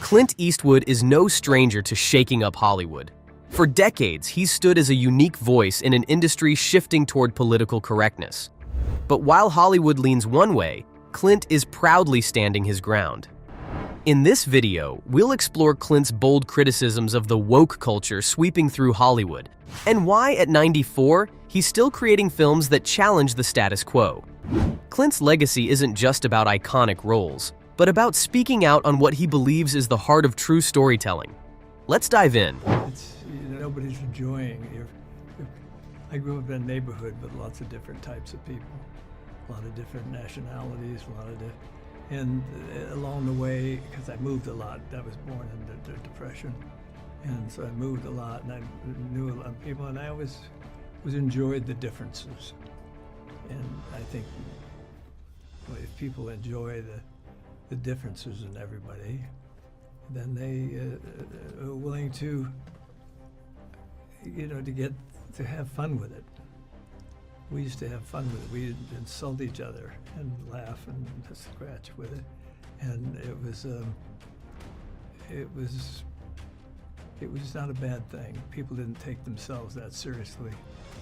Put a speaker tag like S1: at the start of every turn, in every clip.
S1: Clint Eastwood is no stranger to shaking up Hollywood. For decades, he's stood as a unique voice in an industry shifting toward political correctness. But while Hollywood leans one way, Clint is proudly standing his ground. In this video, we'll explore Clint's bold criticisms of the woke culture sweeping through Hollywood, and why at 94, he's still creating films that challenge the status quo. Clint's legacy isn't just about iconic roles, but about speaking out on what he believes is the heart of true storytelling. Let's dive in.
S2: Nobody's enjoying. I grew up in a neighborhood with lots of different types of people, a lot of different nationalities, and along the way, because I moved a lot, I was born in the Depression, and so I moved a lot, and I knew a lot of people, and I always enjoyed the differences. And I think if people enjoy the differences in everybody, then they are willing to, to have fun with it. We used to have fun with it. We'd insult each other and laugh and scratch with it, and it was not a bad thing. People didn't take themselves that seriously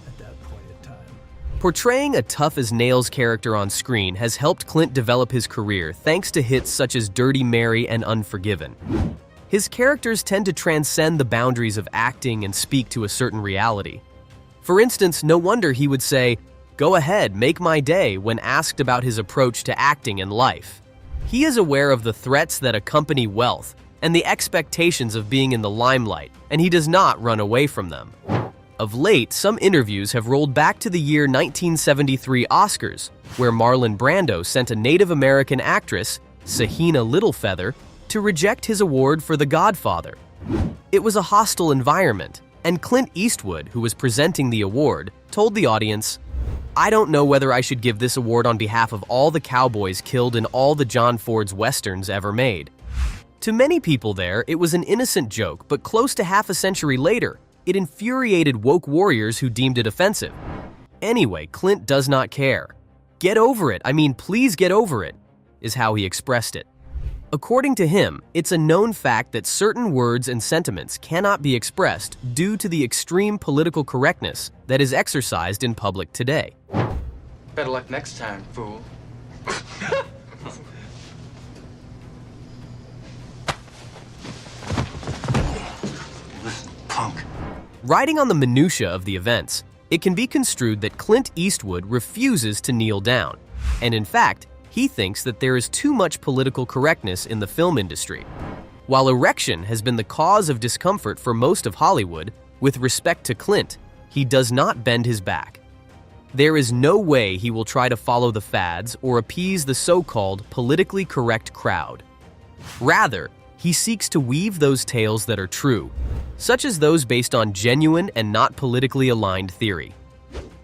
S2: at that point in time.
S1: Portraying a tough-as-nails character on screen has helped Clint develop his career thanks to hits such as Dirty Mary and Unforgiven. His characters tend to transcend the boundaries of acting and speak to a certain reality. For instance, no wonder he would say, "Go ahead, make my day," when asked about his approach to acting and life. He is aware of the threats that accompany wealth and the expectations of being in the limelight, and he does not run away from them. Of late, some interviews have rolled back to the year 1973 Oscars, where Marlon Brando sent a Native American actress, Sahina Littlefeather, to reject his award for The Godfather. It was a hostile environment, and Clint Eastwood, who was presenting the award, told the audience, "I don't know whether I should give this award on behalf of all the cowboys killed in all the John Ford's westerns ever made." To many people there, it was an innocent joke, but close to half a century later, it infuriated woke warriors who deemed it offensive. Anyway, Clint does not care. "Get over it, please get over it," is how he expressed it. According to him, it's a known fact that certain words and sentiments cannot be expressed due to the extreme political correctness that is exercised in public today.
S3: Better luck next time, fool.
S4: Listen, punk.
S1: Riding on the minutiae of the events, it can be construed that Clint Eastwood refuses to kneel down, and in fact, he thinks that there is too much political correctness in the film industry. While erection has been the cause of discomfort for most of Hollywood, with respect to Clint, he does not bend his back. There is no way he will try to follow the fads or appease the so-called politically correct crowd. Rather, he seeks to weave those tales that are true, such as those based on genuine and not politically aligned theory.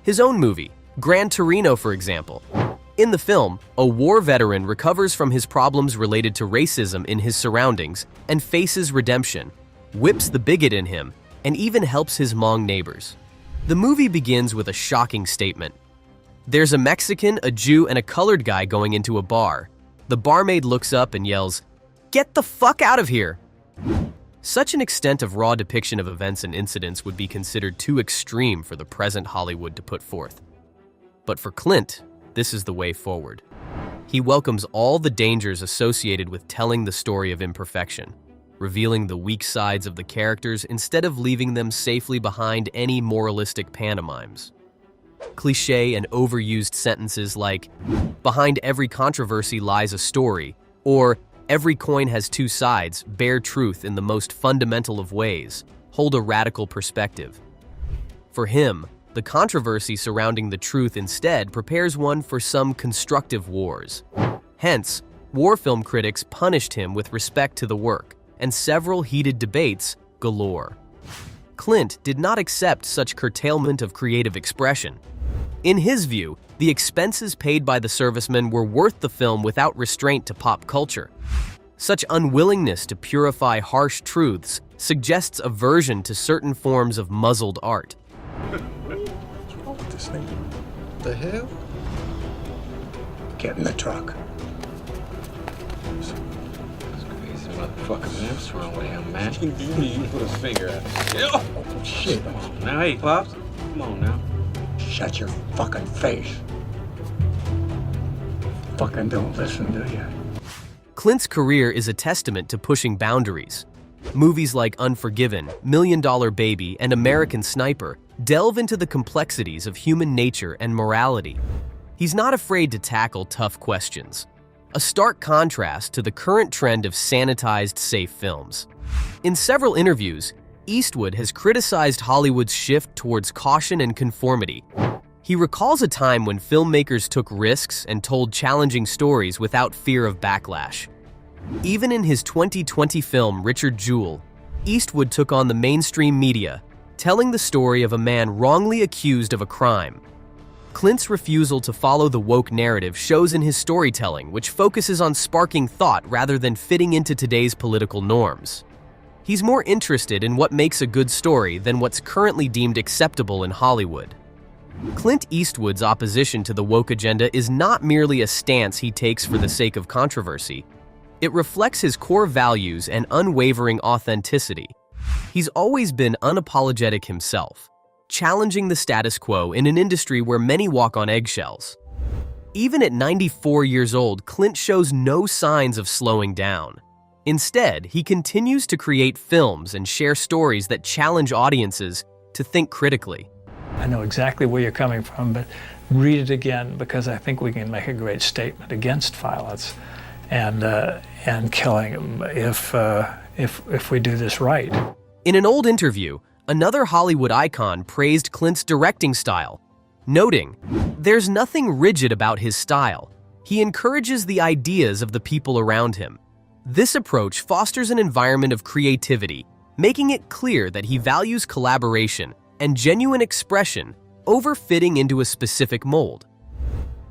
S1: His own movie, Gran Torino, for example. In the film, a war veteran recovers from his problems related to racism in his surroundings and faces redemption, whips the bigot in him, and even helps his Hmong neighbors. The movie begins with a shocking statement. There's a Mexican, a Jew, and a colored guy going into a bar. The barmaid looks up and yells, "Get the fuck out of here!" Such an extent of raw depiction of events and incidents would be considered too extreme for the present Hollywood to put forth. But for Clint, this is the way forward. He welcomes all the dangers associated with telling the story of imperfection, revealing the weak sides of the characters instead of leaving them safely behind any moralistic pantomimes. Cliché and overused sentences like, "Behind every controversy lies a story," or "Every coin has two sides, bear truth in the most fundamental of ways," hold a radical perspective. For him, the controversy surrounding the truth instead prepares one for some constructive wars. Hence, war film critics punished him with respect to the work, and several heated debates galore. Clint did not accept such curtailment of creative expression. In his view, the expenses paid by the servicemen were worth the film without restraint to pop culture. Such unwillingness to purify harsh truths suggests aversion to certain forms of muzzled art.
S4: What's wrong with this thing?
S3: The hell?
S4: Get in the truck.
S3: That's crazy,
S5: Motherfucker, man, what's wrong with him, man?
S4: You put his finger out.
S5: Oh, shit. Come on now, hey, Pops. Come on now.
S6: Shut your fucking face. Fucking don't listen, do you?
S1: Clint's career is a testament to pushing boundaries. Movies like Unforgiven, $1 Million Baby, and American Sniper delve into the complexities of human nature and morality. He's not afraid to tackle tough questions, a stark contrast to the current trend of sanitized, safe films. In several interviews, Eastwood has criticized Hollywood's shift towards caution and conformity. He recalls a time when filmmakers took risks and told challenging stories without fear of backlash. Even in his 2020 film Richard Jewell, Eastwood took on the mainstream media, telling the story of a man wrongly accused of a crime. Clint's refusal to follow the woke narrative shows in his storytelling, which focuses on sparking thought rather than fitting into today's political norms. He's more interested in what makes a good story than what's currently deemed acceptable in Hollywood. Clint Eastwood's opposition to the woke agenda is not merely a stance he takes for the sake of controversy. It reflects his core values and unwavering authenticity. He's always been unapologetic himself, challenging the status quo in an industry where many walk on eggshells. Even at 94 years old, Clint shows no signs of slowing down. Instead, he continues to create films and share stories that challenge audiences to think critically.
S2: I know exactly where you're coming from, but read it again because I think we can make a great statement against violence and killing if we do this right.
S1: In an old interview, another Hollywood icon praised Clint's directing style, noting, "There's nothing rigid about his style. He encourages the ideas of the people around him. This approach fosters an environment of creativity, making it clear that he values collaboration and genuine expression over fitting into a specific mold."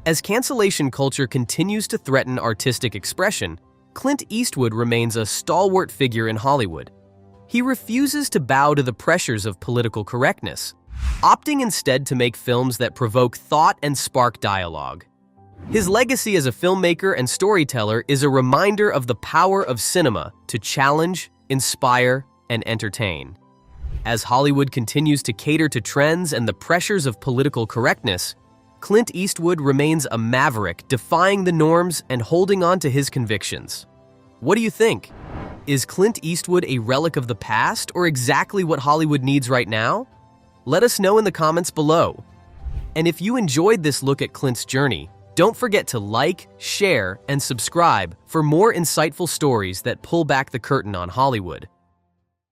S1: As cancellation culture continues to threaten artistic expression, Clint Eastwood remains a stalwart figure in Hollywood. He refuses to bow to the pressures of political correctness, opting instead to make films that provoke thought and spark dialogue. His legacy as a filmmaker and storyteller is a reminder of the power of cinema to challenge, inspire, and entertain. As Hollywood continues to cater to trends and the pressures of political correctness, Clint Eastwood remains a maverick, defying the norms and holding on to his convictions. What do you think? Is Clint Eastwood a relic of the past or exactly what Hollywood needs right now? Let us know in the comments below. And if you enjoyed this look at Clint's journey, don't forget to like, share, and subscribe for more insightful stories that pull back the curtain on Hollywood.